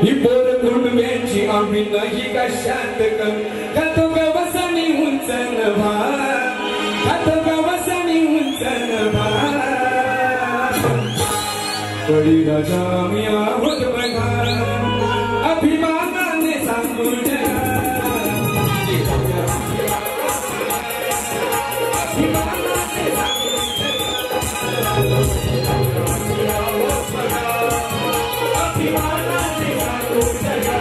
ही पोर कुंडव्यांची आम्ही नाही कशात खातो गवसानी उंचन भार खातो गवसानी उंचन भार बळी राजा मी आहोत बघा अभिमानाने सांगू बळी राजा आम्ही आहोत बघा अभिमानाने सांगू जगा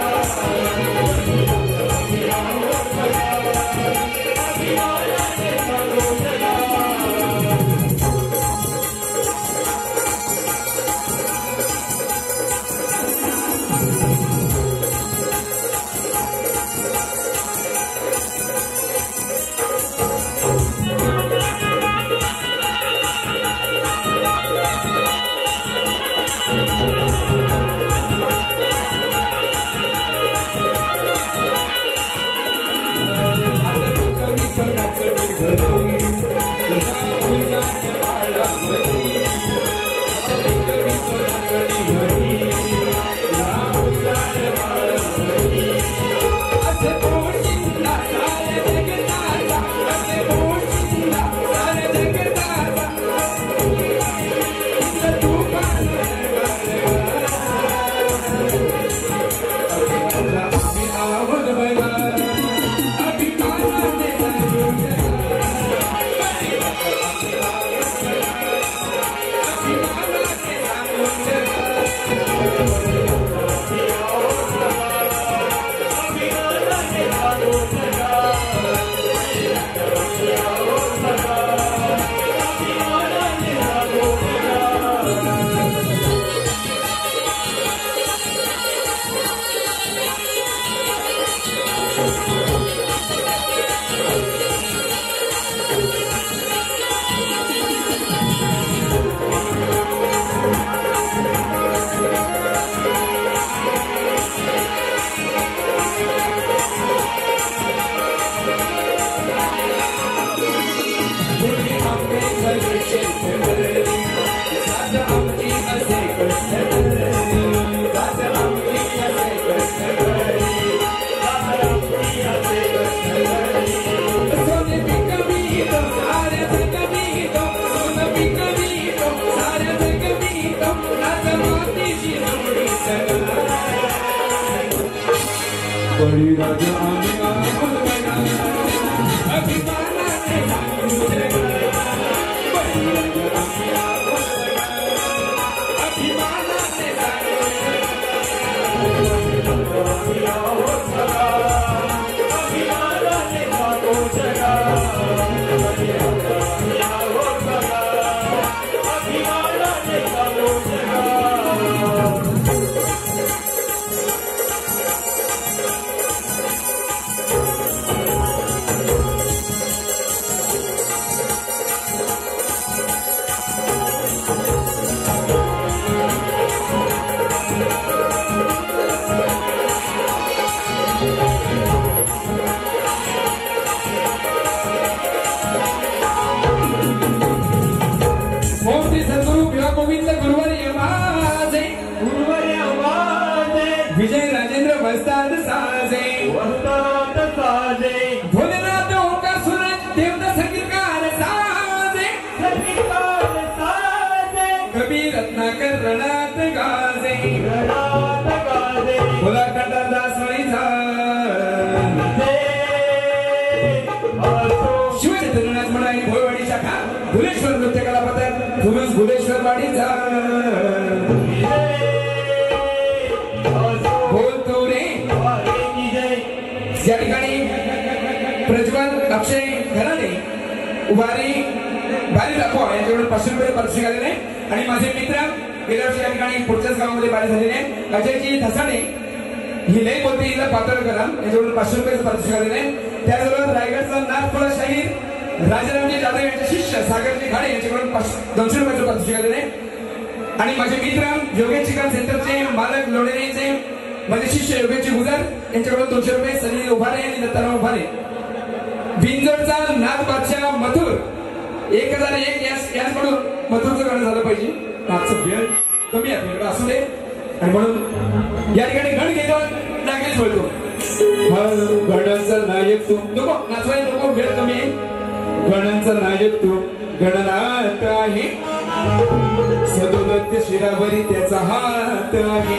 बळी राजा आम्ही आहोत बघा अभिमानाने सांगू जगा आहोत बघा अभिमानाने सांगू जगा बळी राजा आम्ही आहोत बघा अभिमानाने सांगू जगा विजय राजेंद्र वस्ताद साजे भोलेनाथ ओंकार सूरज देवता संगीतकार साजे कबीर रत्नाकर रणात गाजे भोला कंटा दास वळीचा शिवचैतन्यनाथ मंडळी भोयवाडी शाखा भुलेश्वर नृत्य कला पथक धुमस भुलेश्वर वाडीचा या ठिकाणी प्रज्वल अक्षय घराणे उभारी बारी दाखवा यांच्याकडून 500 रुपये पारितोषिक आलेले आणि माझे मित्र गेल्या वर्षी या ठिकाणी पुढच्याच गावामध्ये बारी झालेले अजयजी धसाणे ही लई बोलते हिला पातळ करा यांच्याकडून 500 रुपये पारितोषिक आलेले त्याचबरोबर रायगडचा नागपूर शाहीर राजारामजी जाधव यांचे शिष्य सागरजी घाडे यांच्याकडून 200 रुपयाचं पारितोषिक आलेले आणि माझे मित्र योगेश चिकन सेंटरचे मालक लोणेरेचे माझे शिष्य योगेशजी गुजर यांच्याकडून 200 रुपये सनी उभारे आणि दत्ताराम उभारे बिंजोडचा नाथ बादशाह मथुर 1001 याचकडून मथुरचं गाणं झालं पाहिजे. मागचं वेळ कमी आहे असू दे आणि म्हणून या ठिकाणी गण घेतो नागेश बोलतो गणांचा नायक तू नको नाचवाय नको वेळ कमी आहे गणांचा नायक तू गणनाथ आहे सदोदत्त शिरावरी त्याचा हात आहे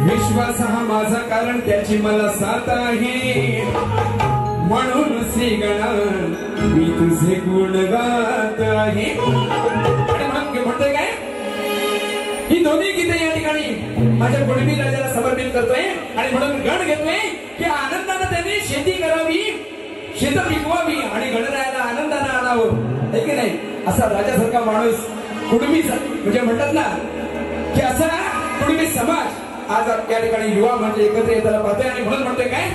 विश्वास हा माझा कारण त्याची मला साथ आहे म्हणून श्री गणा मी तुझे गुण गात आहे आणि म्हणतोय काय ही दोन्ही गीते या ठिकाणी माझ्या कुणबी राजाला समर्पित करतोय आणि म्हणून गण घेतोय की आनंदाने त्यांनी शेती करावी शेत पिकवावी आणि गणरायाला आनंदाने आणावं है की नाही असा राजासारखा माणूस कुणबी म्हणजे म्हणतात ना की असा कुणबी समाज आज या ठिकाणी युवा म्हणजे एकत्र येताना पाहतोय आणि म्हणून म्हणतोय काय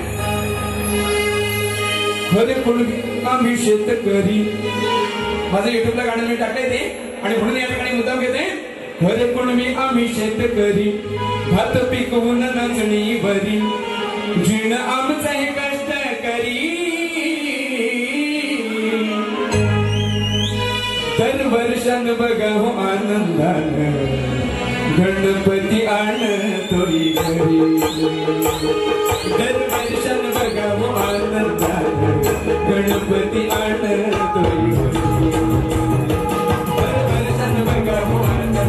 खरे कुणबी आम्ही शेतकरी माझं युट्यूबला गाणं मी टाकलंय ते आणि म्हणून या ठिकाणी मुद्दाम घेते खरे कुणबी आम्ही शेतकरी भात पिकवून नाचणी भरी जीण आमचं हे कष्ट करी दर वर्षान बघावं आनंदानं गणपती आणतोय घरी दर वर्षान बघावं आनंदानं गणपती आणतोय घरी दर वर्षान बघावं आनंदानं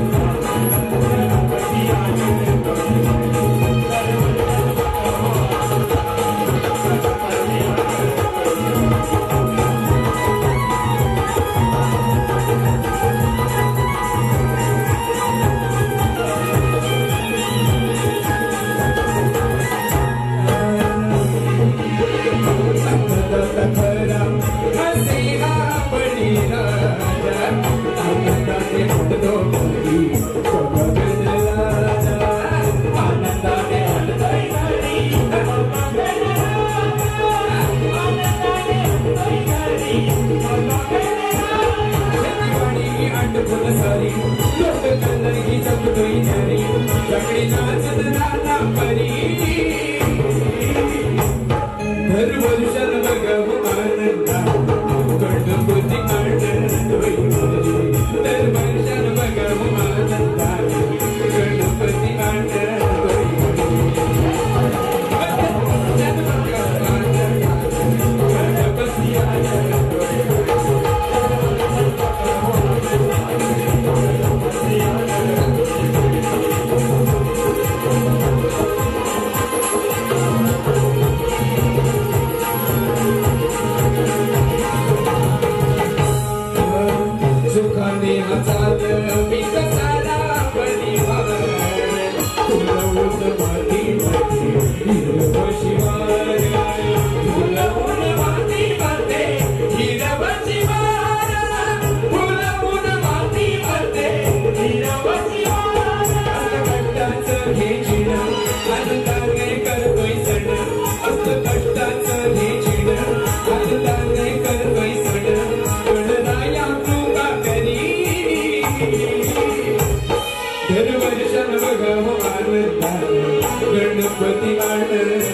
गणपती आणतोय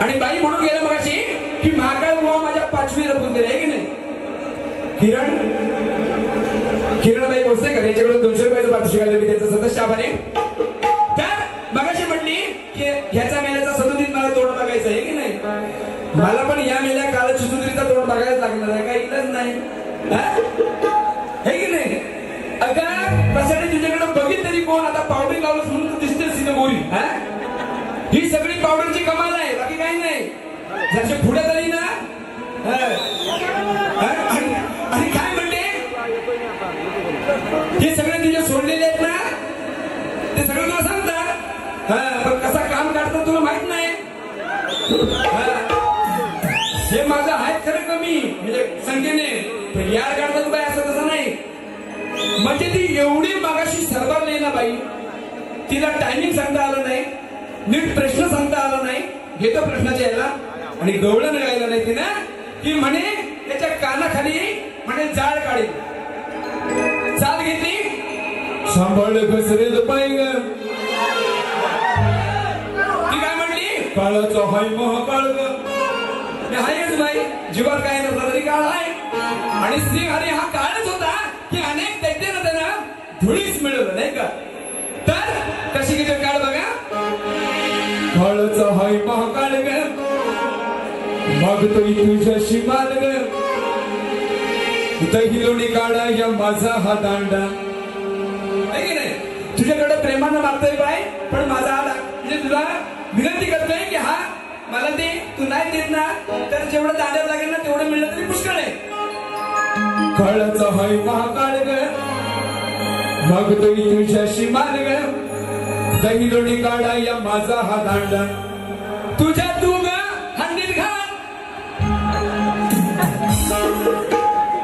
आणि बाई म्हणून गेला मगाशी की महाकाळ बुवा माझ्या 5वी रपून दिले आहे की नाही किरणबाई भोसलेकर याच्याकडून 200 रुपयाचं पारितोषिक आलं मी त्यांचा सदस्य आभार आहे तर मगाशी म्हटली की ह्याचा मेल्याचा सदुतीत मला तोंड बघायचं आहे की नाही मला पण या मेल्या काळ चुचुंदरीचा तोंड बघायला लागणार आहे काही इलाज नाही हे की नाही अगं कशाने तुझ्याकडे बघित तरी कोण आता पावडर लावलं म्हणून तू दिसते सिनेमा होईल ही सगळी पावडरची कमाल आहे बाकी काही नाही जसे पुढे तरी ना आणि काय म्हणते हे सगळे तुझे सोडलेले आहेत ना ते सगळं तुला सांगतात पण कसा काम काढतात तुला माहित नाही हे माझं आहे खरं कमी म्हणजे संख्येने यार काढतात बाय असं तसं नाही म्हणजे ती एवढी मागाशी सरबारली ना बाई, तिला टायमिंग सांगता आलं नाही, नीट प्रश्न सांगता आला नाही, घेतो प्रश्नाच्या यायला आणि गवळण गायला नाही तिनं, की म्हणे त्याच्या कानाखाली म्हणे जाळ काढेल. चाल घेतली, सांभाळ घसरेल पाय ग. ती काय म्हणली, काळाचा हाय महाकाळ ग. आहेच बाई, जीवात काय नसला तरी काळ आहे. आणि श्रीहरी हा काळच होता की अनेक दैत्यानं त्यांना धुळीच मिळवलं नाही का. तर कशी घेतो काळ बघा. काळाचा हाय महाकाळ ग, मागतोय तुझ्याशी मान ग. दहिलोणी काढा या माझा हा दांडा. तुझ्याकडे प्रेमानं मागतोय बाय, पण माझा हा म्हणजे तुला विनंती करतोय की हा मला ते तू नाही देत ना, तर जेवढं दांड्यात लागेल ना तेवढं मिळलं तरी पुष्कळ आहे. काळाचा हाय महाकाळ ग, मागतोय तुझ्याशी मान ग. दहिलोणी काढा या माझा हा दांडा. तुझ्या तू ग हंडीत घाल.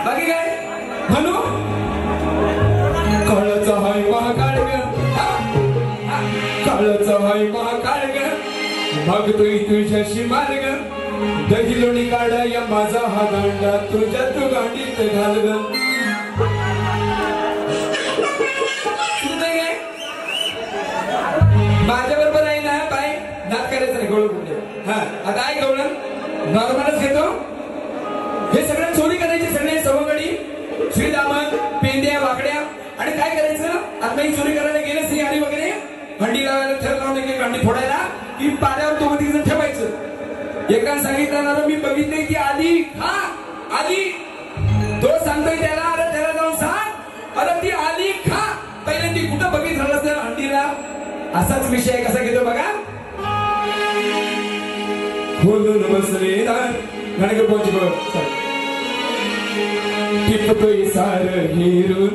बाकी काय म्हणू. काळाचा हाय महाकाळ ग, काळाचा हाय महाकाळ ग, मागतोय तुझ्याशी मान ग. दहिलोणी काढा या माझा हा दांडा. तुझ्या तू गांडीत घाल ग. माझ्या बरोबर आहे ना बाय, नाद करायचं नाही गवळण कुठे. हा आता आहे गवळण नॉर्मलच घेतो. हे सगळं चोरी करायची, सगळे सवंगडी श्रीदामन पेंद्या वाकड्या. आणि काय करायचं, आता ही चोरी करायला गेले श्रीहरी वगैरे, हंडी लावायला थर लावून एक हंडी फोडायला की पाण्यावर दोघं तिघ ठेवायचं. एकानं सांगितलं मी बघितले की आधी खा आधी. तो सांगतोय त्याला, अरे त्याला जाऊन सांग, अरे ती आली खा. पहिले ती कुठं बघितलं असेल हंडीला. असाच विषय कसा घेतो बघा. खोलून बसले गाणं पोहोच बघ. टिपतोय सार हिरून,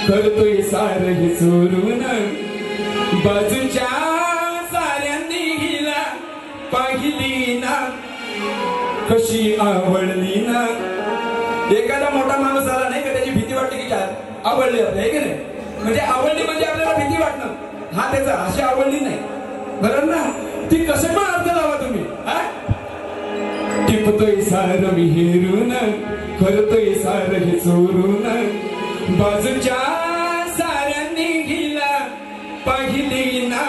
करतोय सार हे चोरून. बाजूच्या साऱ्यांनी हिला पाहिली ना, कशी आवडली ना. एखादा मोठा माणूस आला नाही का, त्याची भीती वाटते की काय आवडली आपल्या, आहे की नाही. म्हणजे आवडली म्हणजे आपल्याला भीती वाटणं, हा त्याचा अशी आवडली नाही. बरोबर ना. ती कसं पण अर्थ लावा तुम्ही. टिपतोय सार विहिरून, करतोय सार हे चोरून. बाजूच्या साऱ्यांनी हिला पाहिली ना,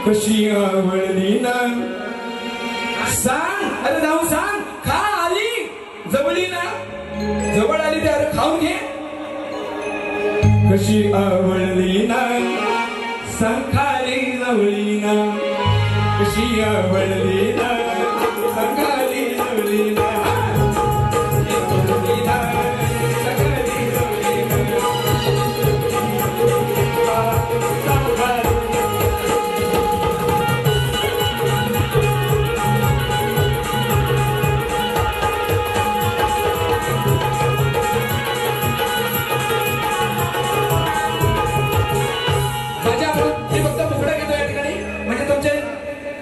कशी आवडली ना. सांग, अरे जाऊन सांग, खा आली जवळी ना. जवळ आली ते अरे खाऊन घे. कशी आवडली ना, सांग खाली जवळी ना. कशी आवडली ना, सांग खाली जवळी ना.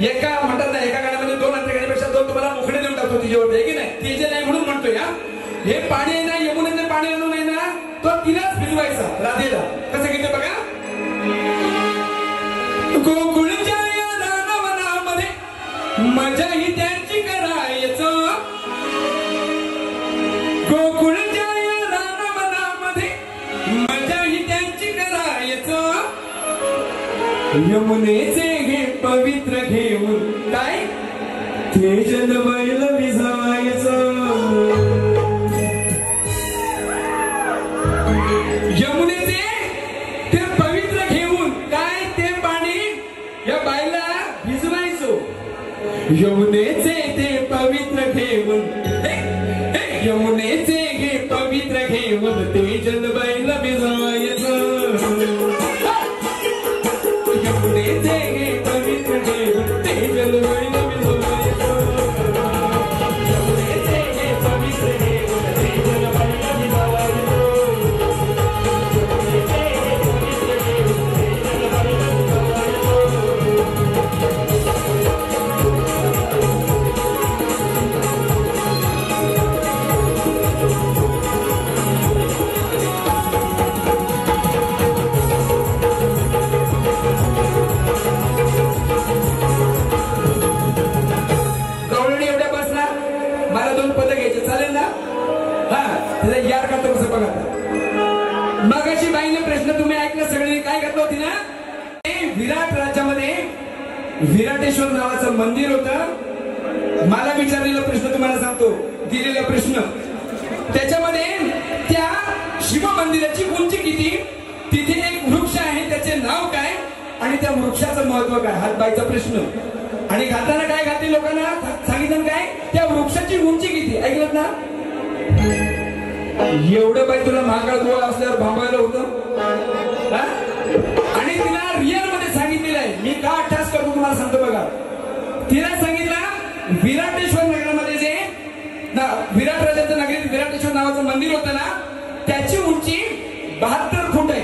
एका म्हणतात ना, एका गाण्यामध्ये दोन अंतर गाण्यापेक्षा दोन तुम्हाला मुखडे देऊन टाकतो तिच्यावर, आहे की नाही. ते जे नाही म्हणून म्हणतोय हा. हे पाणी आहे ना, यमुनेचं पाणी आणून आहे ना, तो तिलाच भिजवायचा राधेला. कसं घेतो बघा. गोकुळच्या या रानवनामध्ये मजा ही त्यांची करायचं. गोकुळच्या या रानवनामध्ये मजा ही त्यांची करायचं. यमुनेचे हे पवित्र घेऊन काय ते जलमैल भिजवायचं. यमुनेचे ते पवित्र घेऊन काय ते पाणी या बाईला भिजवायचो. यमुनेचे ते पवित्र घेऊन, यमुनेचे हे पवित्र घेऊन ते जलमैल भिजवायचं. यमुनेचे हे पवित्र घेऊन ते जलमैल भिजवायचं. यमुनेचे हे पवित्र घेऊन ते जलमैल भिजवायचं. बाईने प्रश्न तुम्ही ऐकलं सगळ्यांनी, काय करत होती ना, विराट राज्यामध्ये विराटेश्वर नावाचं मंदिर होतं. मला विचारलेला प्रश्न तुम्हाला सांगतो, दिलेला प्रश्न, त्याच्यामध्ये त्या शिव मंदिराची उंची किती, तिथे एक वृक्ष आहे त्याचे नाव काय आणि त्या वृक्षाचं महत्व काय, हा बाईचा प्रश्न. आणि घालताना काय घालते लोकांना सांगितलं काय, त्या वृक्षाची उंची किती, ऐकलं ना. एवढं बाई तुला महाकाळ गोळा असल्यावर भांबायला होतं. आणि तिला रिअल मध्ये सांगितलेलं आहे, मी का अठ्ठास करतो तुम्हाला सांगतो बघा. तिला सांगितलं विराटेश्वर नगरामध्ये जे विराट राजाचं नगरीत विराटेश्वर नावाचं मंदिर होतं ना, त्याची उंची 72 फूट आहे.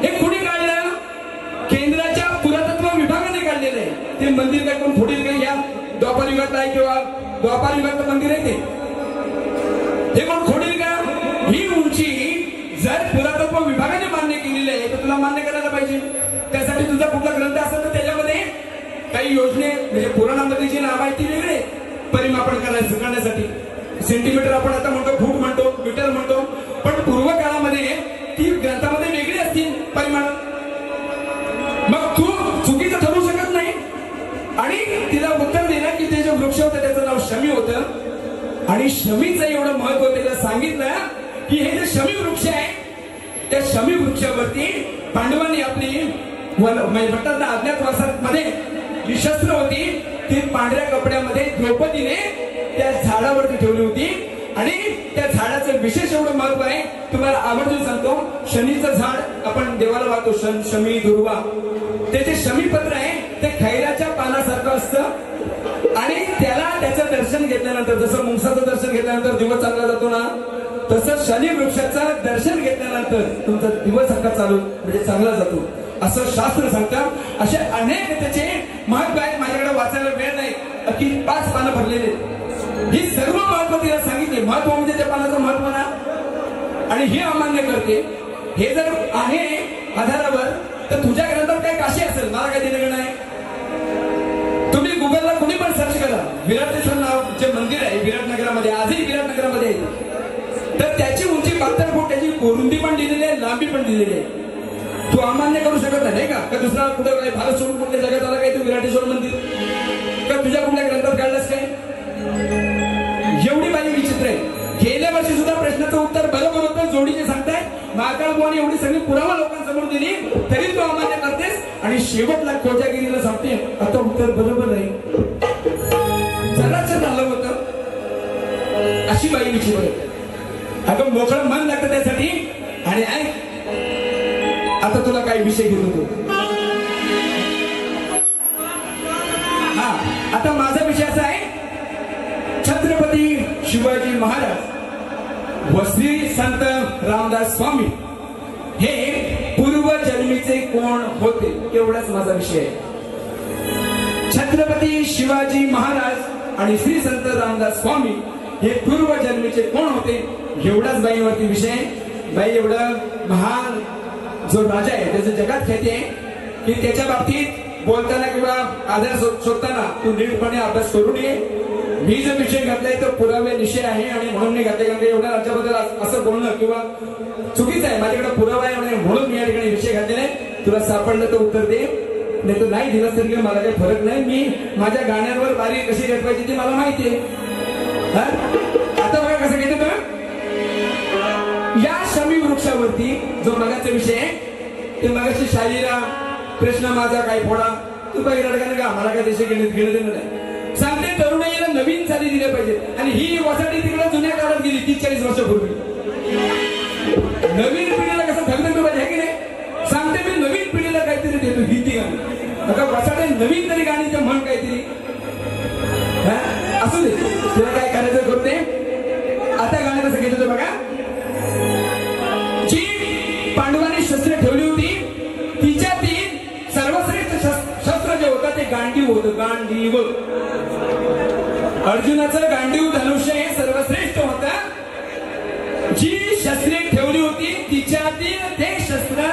हे कुणी काढलं, केंद्राच्या पुरातत्व विभागाने काढलेलं आहे. ते मंदिर काय कोण फोडील काही, या द्वापार युगातलं आहे किंवा द्वापार युगातलं मंदिर आहे ते कोण खोडील का. ही उंची जर पुरातत्व विभागाने मान्य केलेली आहे तर तुला मान्य करायला पाहिजे. त्यासाठी तुझा कुठला ग्रंथ असेल तर त्याच्यामध्ये काही योजने म्हणजे पुराणामध्ये जी नाव आहे ती वेगळे परिमापन करण्यासाठी. सेंटीमीटर आपण आता म्हणतो, फूट म्हणतो, मीटर म्हणतो, पण पूर्व काळामध्ये ती ग्रंथामध्ये वेगळी असतील परिमाण. मग तू चुकीचं ठरू शकत नाही. आणि तिला उत्तर दिलं की ते जे वृक्ष होतं त्याचं नाव शमी होतं आणि शमीचं एवढं महत्व तिला सांगितलं की हे जे शमी वृक्ष आहे त्या शमी वृक्षावरती पांडवांनी आपली म्हणतात ना अज्ञातवासामध्ये जी शस्त्र होती ती पांढऱ्या कपड्यामध्ये द्रौपदीने त्या झाडावरती ठेवली होती. आणि त्या झाडाचं विशेष एवढं महत्व आहे, तुम्हाला आवर्जून सांगतो. शनीचं झाड आपण देवाला वाहतो, शमी दुर्वा, ते जे शमीपत्र आहे ते खैराच्या पानासारखं असतं आणि त्याला त्याचं दर्शन घेतल्यानंतर, जसं मुंगसाचं दर्शन घेतल्यानंतर दिवस चांगला जातो ना, तसं शनी वृक्षाचं दर्शन घेतल्यानंतर तुमचा दिवस हक्का चालू म्हणजे चांगला जातो असं शास्त्र सांगतं. असे अनेक त्याचे महत्व आहेत. माझ्याकडे वाचायला वेळ नाही, की 5 पानं भरलेले. ही सर्व महत्व तिला सांगितले. महत्व म्हणजे त्या पानाचं महत्व ना. आणि हे अमान्य करते. हे जर आहे आधारावर तर तुझ्या ग्रंथात काय काशी असेल, मला काय देणं नाही. तुम्ही गुगलला कुणी पण सर्च करा, विराटेश्वर नाव जे मंदिर आहे विराट नगरामध्ये, आजही विराट नगरामध्ये आहे, तर त्याची उंची 72 फूट, त्याची रुंदी पण दिलेली आहे, लांबी पण दिलेली आहे. तू अमान्य करू शकत नाही का, का दुसरा कुठे काय भारत सोडून कुठल्या जगात आला काय तू विराटेश्वर मंदिर, का तुझ्या कुठल्या ग्रंथात काढलंस काय. एवढी बाई विचित्र आहे. गेल्या वर्षी सुद्धा प्रश्नाचं उत्तर बरोबर होतं, जोडीचे सांगताय. महाकाळ बुवाने एवढी सगळी पुरावा लोकांसमोर दिली तरी तो अमान्य करतेस आणि शेवटला कोजागिरीला सांगते आता उत्तर बरोबर नाही. जराच झालं होतं. अशी बाई विचित्र आहे. अगं मोकळं मन लागतं त्यासाठी. आणि आता तुला काही विषय घेत होतो. हा, आता माझा विषय असा आहे, छत्रपती शिवाजी महाराज व श्री संत रामदास स्वामी हे पूर्वजन्मीचे कोण होते, एवढाच माझा विषय आहे. छत्रपती शिवाजी महाराज आणि श्री संत रामदास स्वामी हे पूर्वजन्मीचे कोण होते, एवढाच बाईवरती विषय. बाई एवढं महान जो राजा आहे त्याचं जगात ख्याती आहे की त्याच्या बाबतीत बोलताना किंवा आधार शोधताना तू नीटपणे अभ्यास करून ये. मी जो विषय घातलाय तो पुरावे विषय आहे आणि म्हणून मी घातले, कारण एवढ्या राज्याबद्दल असं बोलणं किंवा चुकीचं आहे. माझ्याकडे पुरावा आहे म्हणून मी या ठिकाणी विषय घातलेला आहे. तुला सापडलं तर उत्तर दे, नाही तर नाही दिलं तरी मला काही फरक नाही. मी माझ्या गाण्यांवर बारी कशी रेटवायची ती मला माहिती आहे. आता बघा कसं घेतो का, या शमी वृक्षावरती जो मगाचा विषय आहे ते मगाशी शाहीरा प्रश्न माझा काय फोडा, तू काही रडगाने का, मला काय देश घेणं देणं नाही. सांगते तरुणाईला नवीन चाली दिल्या पाहिजेत. आणि ही वासाठी तिकडे जुन्या काळात गेली 30-40 वर्षापूर्वी. नवीन पिढीला कसं धगधग पाहिजे की नाही. सांगते मी नवीन पिढीला काहीतरी देतो हिंदी गाणी. आता वासाठी नवीन तरी गाणीचं म्हण काहीतरी असू दे, तुला काय करायचं करू दे. आता गाणं कसं घेत होतं बघा. जी पांडवांनी शस्त्र ठेवली होती तिच्यातील सर्वश्रेष्ठ शस्त्र जे होतं ते गांडीव होतं. गांडीव, अर्जुनाचं गांडीव धनुष्य हे सर्वश्रेष्ठ होतं. जी शस्त्रे ठेवली होती तिच्यातील ते शस्त्र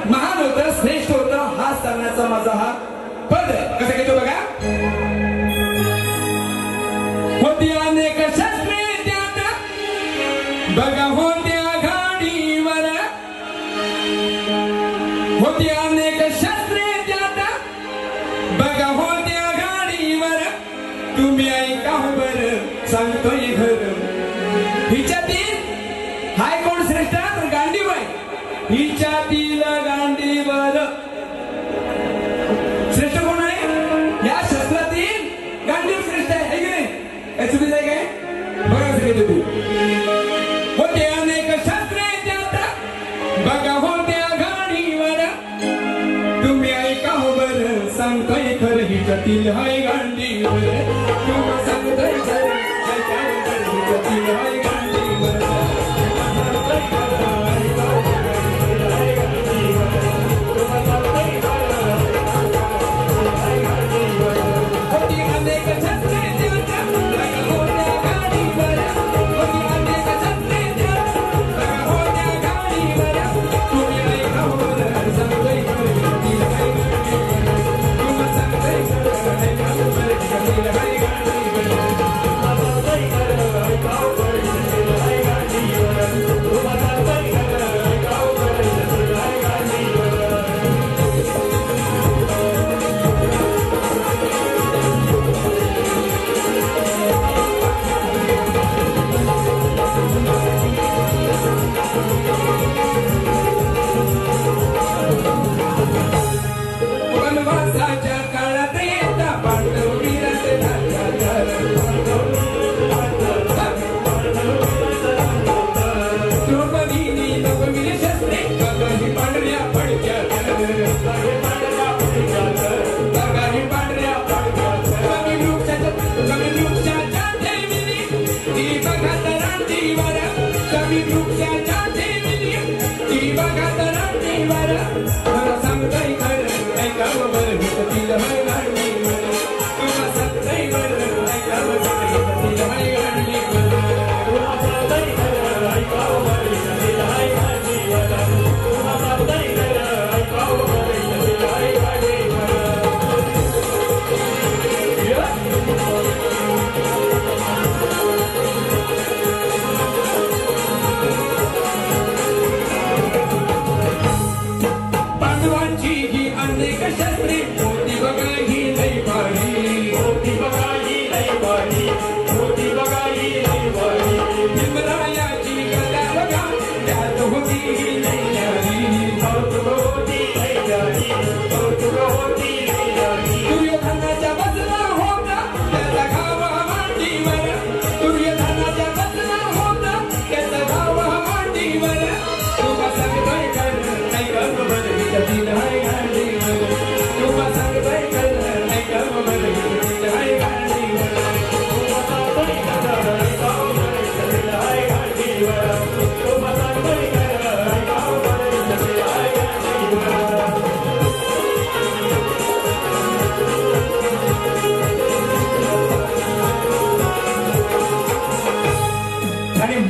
महान होतं, श्रेष्ठ होतं. हा सांगण्याचा माझा हा पद. कसं घेतो बघा. होती अनेक शस्त्रे त्यात बघा होत्या गाडीवर होती अनेक शास्त्रे त्यात बघा होत्या गाडीवर तुम्ही ऐका बर सांगतोय घर हिच्यातील हाय कोण श्रेष्ठ तर गांडीबाई हिच्यातील गांडीवर श्रेष्ठ कोण आहे या शस्त्रातील गांडीव श्रेष्ठ आहे की नाही काय चुकीचं आहे काय बघा सगळे तू होते अनेक शास्त्रे त्यात बघा होत्या गाडीवर तुम्ही ऐका बर सांगतोय खरं हिच्यातील हाय गांडीवर तुम्ही सांगतोय खरं हिच्यातील हाय गांडीवर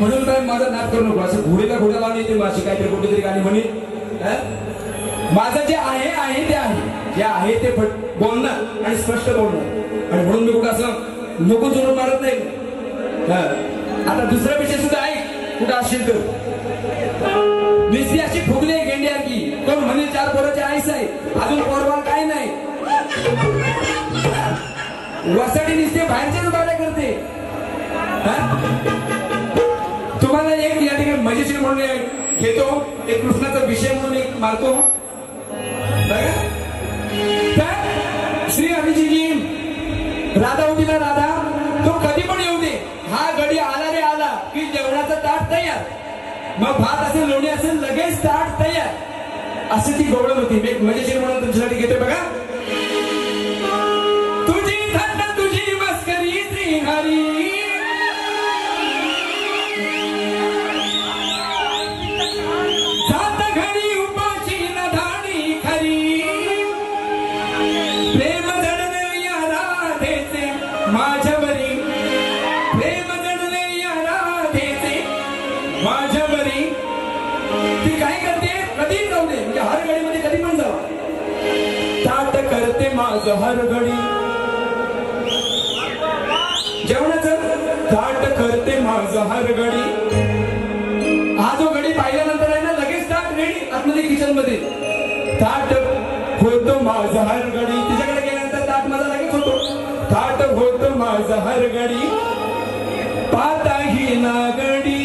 म्हणून काय माझा नाद करू नको असं घोडीला घोडा लावून येते माझी काहीतरी कुठेतरी गाणी म्हणे माझं जे आहे ते आहे जे आहे ते बोलणं आणि स्पष्ट बोलणं आणि म्हणून मी कुठं असं नको जोडून मारत नाही आता दुसरा विषय सुद्धा ऐक कुठं असेल तर निस्ती अशी फुगली आहे गेंड्याची कोण म्हणे 4 पोराची आईस आहे अजून पोरबाळ काय नाही वसाडी निस्ती बाहेरच्याच बाऱ्या करते तुम्हाला एक या ठिकाणी मजेशीर म्हणून घेतो एक कृष्णाचा विषय म्हणून एक मारतो श्री हरीजी राधा होती ना राधा तो कधी पण येऊ दे हा गडी आला रे आला की जेवणाचा ताट तयार मग भात असेल लोणी असेल लगेच ताट तयार अशी ती गवळण होती मी एक मजेशीर म्हणून तुमच्यासाठी घेतोय बघा तुझी थंड तुझी मस्करी श्री हरी करते माझं हर घडी जेवणाचं ताट करते माझं हर घडी हा जो घडी पाहिल्यानंतर आहे ना लगेच ताट रेडी आतमध्ये किचन मध्ये ताट होतो माझा हरगडी तिच्याकडे गेल्यानंतर ताट माझा लगेच होतो ताट होतो माझा हरगडी पाता ही नागडी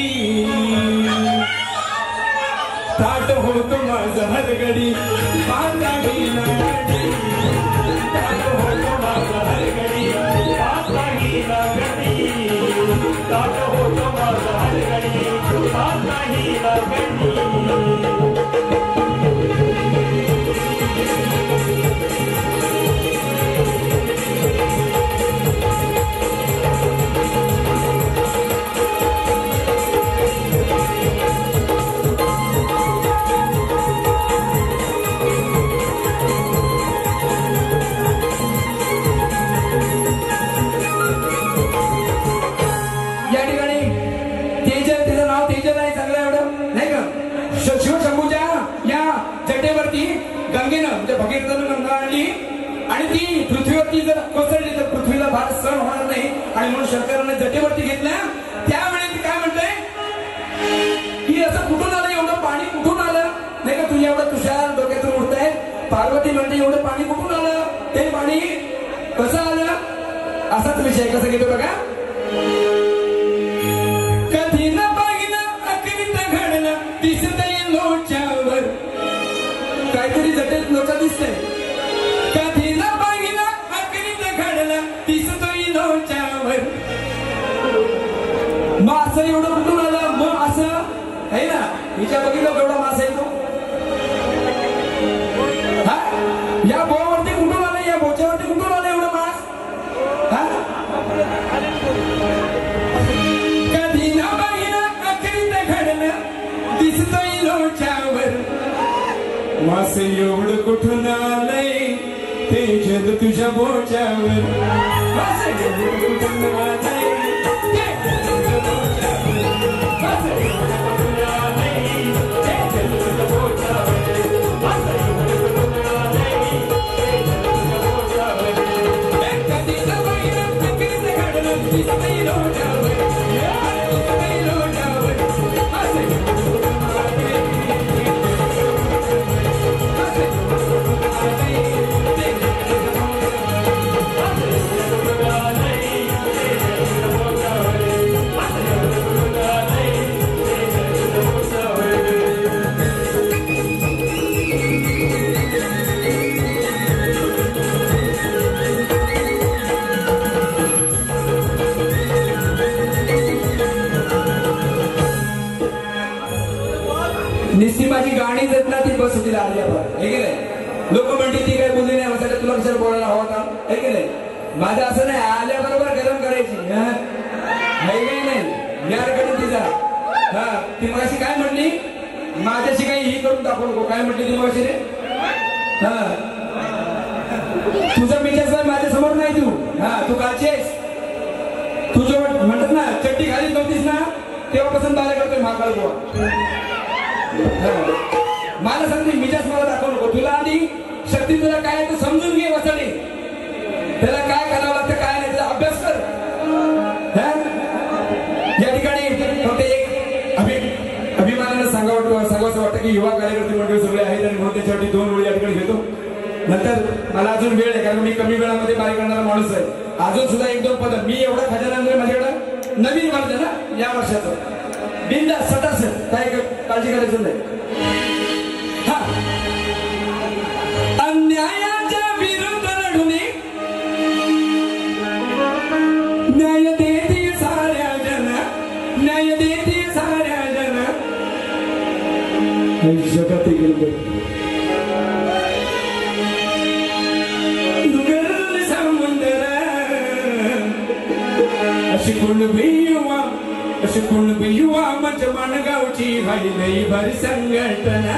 ताट होतो माझा हरगडी पाता ही नागडी ताट होतो माझा हरगडी पाता ही नागडी ताट होतो माझा हरगडी पाता ही नागडी गंगेनं म्हणजे भगीरथानं गंगा आणली आणि ती पृथ्वीवरती जर कोसळली तर पृथ्वीला भार सहन होणार नाही आणि म्हणून शंकराने जटेवरती घेतलं त्यावेळी ती काय म्हणते की असं कुठून आलं एवढं पाणी कुठून आलं नाही का तुझ्या एवढं तुषार डोक्यातून उडतंय पार्वती म्हणते एवढं पाणी कुठून आलं ते पाणी कसं आलं असाच विषय कसा घेतो बघा कधी न बघितलं अकरीत घडलं दिसतंय लोच्यावर काहीतरी जटेत लोचा दिसतंय कधी न बघितलं अकरीत घडलं दिसतोय लोच्यावर मास एवढं कुठून आलं मग असं आहे ना हिच्या बघितलं केवढा मास आहे तो या बोवरती कुठून आलं या बोच्यावरती कुठून आलं एवढं मास कधी न बघितलं अकरीत घडलं दिसतोय लोच्यावर मास एवढं कुठून आलंय ते जग तुझ्या बोच्यावर मास एवढं कुठून आलंय ते जग तुझ्या बोच्यावर मास एवढं कुठून आलंय ते जग तुझ्या बोच्यावर मास एवढं कुठून आलंय ते जग तुझ्या बोच्यावर कधी न बघितलं अकरीत घडलं दिसतंय लोच्यावर दिसतंय लोच्यावर मास एवढं कुठून आलंय निस्ती माझी गाणी देत ना ती बस तिला आल्यावर हे गेले लोक म्हणते ती काय बोलली नाही माझ्या तुला कशाला बोलायला हवा का हे गेले माझं असं नाही आल्याबरोबर गरम करायची नाही यारकडे तिचा ती मगाशी काय म्हणली माझ्याशी काही ही करून दाखवू नको काय म्हटली ती मगाशी रे तुझा मिठास माझ्या समोर नाही तू तू कालची आहेस तुझं म्हणतात ना चट्टी खाली नव्हतीस ना तेव्हापासून बाला करतोय महाकाळ बुवा मला सांगते मिठास मला दाखवू नको तुला आधी शक्ती तुला काय तू समजून घे वसणे त्याला काय करावं लागतं काय नाही त्याचा अभ्यास कर या ठिकाणी फक्त एक अभिमानानं सांगावं वाटतं की युवा कार्यकर्ते मंडळी सगळे आहेत आणि म्हणून त्याच्यासाठी 2 वेळ या ठिकाणी घेतो नंतर मला अजून वेळ आहे कारण मी कमी वेळामध्ये बारी करणारा माणूस आहे अजून सुद्धा 1-2 पद मी एवढा खजाना माझ्याकडे नवीन माणूस आहे ना या वर्षाचं बिंदा सटास काय काळजी करायचं नाही अन्यायाच्या विरुद्ध लढून न्याय देती साऱ्या जन न्याय देती साऱ्या जन जगत गेलं दुगल समुद्र अशी कुणबी युवा म्हणजे माणगावची भाई लई भारी संघटना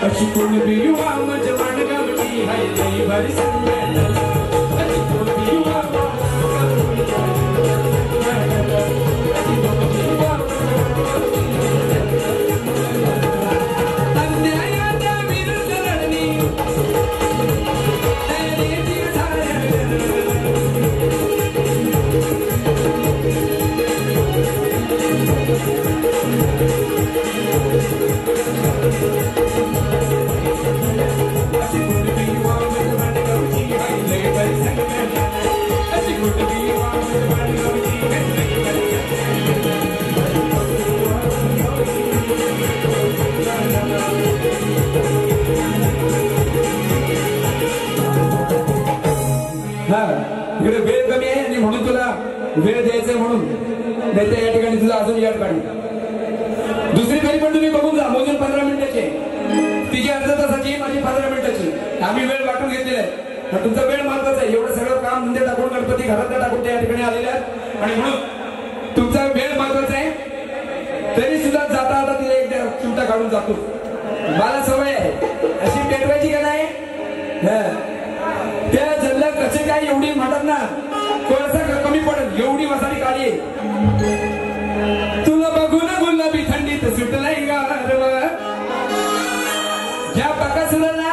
अशी कुणबी युवा म्हणजे माणगावची भाई लई भारी संघटना अशी कुणबी युवा अन्यायाच्या विरुद्ध लढणी वेळ द्यायचं म्हणून, नाही तर या ठिकाणी तुझा अजून याड काढू. दुसरी फेरी पण तुम्ही बघून जा, मोजून 15 मिनिटाची, तिची अर्धा तासाची, माझी 15 मिनिटाची. आम्ही वेळ वाटून घेतलेला आहे. तुमचा वेळ महत्वाचा आहे. एवढं सगळं काम धंदे टाकून, गणपती घरात टाकून त्या ठिकाणी आलेले आहेत आणि म्हणून तुमचा वेळ महत्वाचा आहे. तरी सुद्धा जाता आता तिला एकदा चिमटा काढून जातो. मला सवय आहे अशी पेटवायची का नाही. त्या जल्ला कसे काय एवढी म्हणतात ना, कोळसा कमी पडत एवढी वसाडी काढी आहे. तुला बघून गुलाबी थंडीत सुटलाय गारवा. ज्या बकासुराला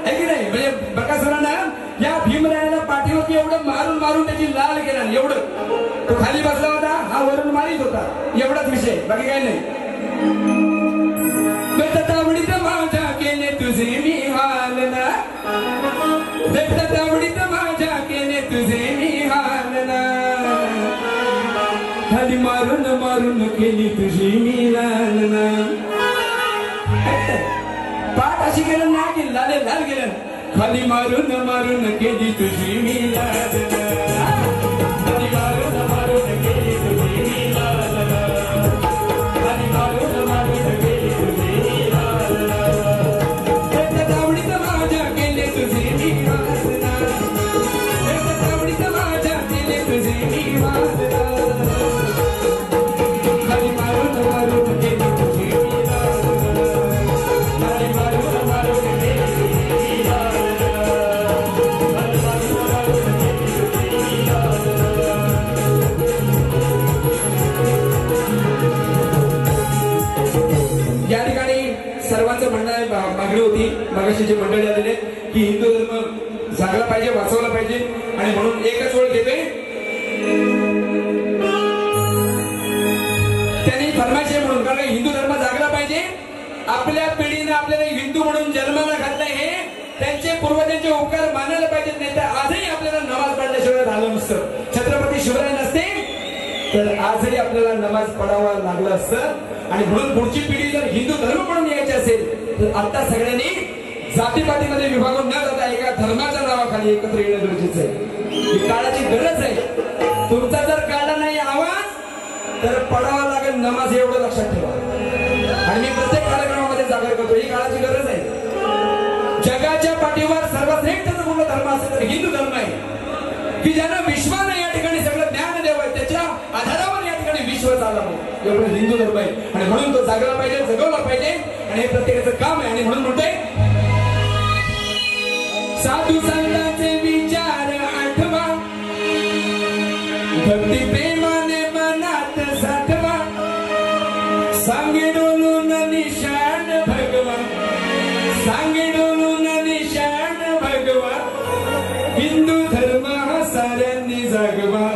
आहे की नाही, म्हणजे बकासुरांना या भीमरायाला पाठीवरती एवढं मारून मारून त्याची लाल केला. एवढं तो खाली बसला होता, हा वरून मारित होता. एवढाच विषय, बाकी काही नाही. तावडीत माझ्या केले तुझे मी हालना, तावडीत माझ्या केले तुझे मी हालना, खाली मारून मारून केली तुझी मी लालना. पाठ अशी केलं ना की लाले लाल गेलं. खाली मारून मारून केली तुझी मी लालना, खाली मारून मारून केली तुझी मी लालना, खाली मारून मारून केली तुझी मी लालना, तावडीत माझ्या केले तुझे मी लालना, तावडीत माझ्या केले तुझे मी लालना, खाली मारून मारून केली तुझी मी लालना, खाली मारून मारून केली तुझी मी लालना, खाली मारून मारून केली तुझी मी लालना. या ठिकाणी सर्वांचं म्हणणं मागणी होती, मगाशी जे मंडळी आलेले की हिंदू धर्म जागला पाहिजे, वाचवला पाहिजे आणि म्हणून एकच वेळ घेतोय. त्यांनी फरमाईश म्हणून, कारण हिंदू धर्म जागला पाहिजे. आपल्या पिढीने आपल्याला हिंदू म्हणून जन्माला घातलंय, हे त्यांचे पूर्वजांचे उपकार मानायला पाहिजेत. नाही तर आजही आपल्याला नमाज पडल्याशिवाय झालं नसतं. छत्रपती शिवराय नसते तर आजही आपल्याला नमाज पडावा लागलं असतं. आणि म्हणून पुढची पिढी जर हिंदू धर्म म्हणून यायची असेल तर आता सगळ्यांनी जातीपातीमध्ये विभागून न जाता एका धर्माच्या नावाखाली एकत्र येणं गरजेचं आहे. ही काळाची गरज आहे. तुमचा जर काढला नाही आवाज तर पडावा लागेल नमाज, एवढं लक्षात ठेवा. आणि मी प्रत्येक कार्यक्रमामध्ये जागर करतो, ही काळाची गरज आहे. जगाच्या पाठीवर सर्वश्रेष्ठ जर कुठला धर्म असेल तर हिंदू धर्म आहे, की ज्यांना विश्वाने या ठिकाणी सगळं ज्ञान द्यावं, त्याच्या आधारावर या ठिकाणी विश्व चालवं, एवढं हिंदू धर्म आहे. आणि म्हणून तो जागला पाहिजे, जगवला पाहिजे आणि हे प्रत्येकाचं काम आहे. आणि म्हणून म्हणतोय, साधू संतांचे विचार आठवा, भक्ती प्रेमाने मनात साठवा, सांगे डोलून निशाण भगवा, सांगे डोलून निशाण भगवा, हिंदू धर्म हा साऱ्यांनी जागवा,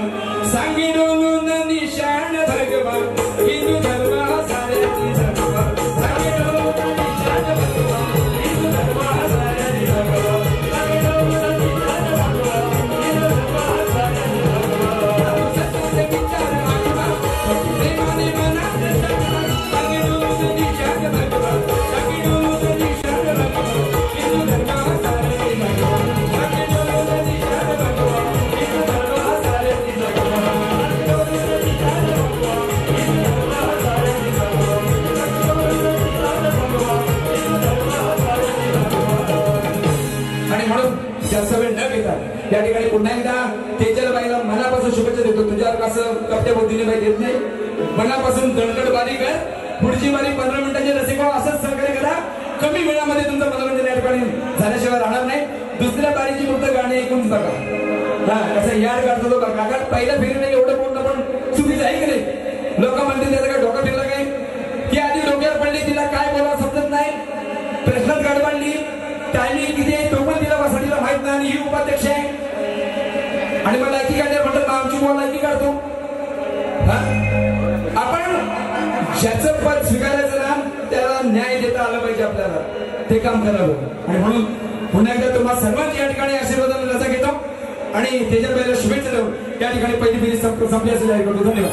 सांगे डोलून निशाण भगवा, हिंदू धर्म हा साऱ्यांनी जागवा, सांगे डोलून निशाण भगवा, हिंदू धर्म हा साऱ्यांनी जागवा, सांगे डोलून निशाण भगवा, हिंदू धर्म हा साऱ्यांनी जागवा, सत्याचे विचार आठवा, प्रेमाने मनात साठवा, सांगे डोलून निशाण भगवा, सांगे डोलून निशाण भगवा, हिंदू धर्म हा साऱ्यांनी जागवा, सांगे डोलून निशाण भगवा, हिंदू धर्म हा साऱ्यांनी जागवा. आणि म्हणून जास्त वेळ न घेता या ठिकाणी पुन्हा एकदा तेजलबाईला मनापासून शुभेच्छा देतो. तुझ्यावर कसं कपट्या बुद्धीने बाई देत नाही, मनापासून दणकट बारी कर. पुढची बारी 15 मिनिटांची रसिका असंच सहकार्य करा. कमी वेळामध्ये तुमचं मनोरंजन या ठिकाणी झाल्याशिवाय राहणार नाही. दुसऱ्या बारीची फक्त गाणी ऐकून बघा. हा कसं याड काढतो तो काका, पहिल्या फेरीने एवढं बोलणं पण चुकीचं आहे की नाही. लोक म्हणतील त्याचं काय डोकं फिरलं काय, ती आधी डोक्यावर पडली, तिला काय बोलावं समजत नाही, प्रश्नात गडबडली, टायमिंग किती आहे तो पण तिला वसाडीला माहित नाही. आणि ही उपाध्यक्ष आहे आणि मला लायकी काढल्या म्हणतात, आमची बोल लायकी काढतो. आपण ज्याचं पद स्वीकारायचं ना त्याला न्याय देता आला पाहिजे, आपल्याला ते काम करावं. आणि म्हणून पुन्हा एकदा तुम्हाला सर्वांची या ठिकाणी आशीर्वादाने रजा घेतो आणि तेजलबाईला शुभेच्छा देऊ. या ठिकाणी पहिली फेरी संपली असेल जाहीर करतो. धन्यवाद.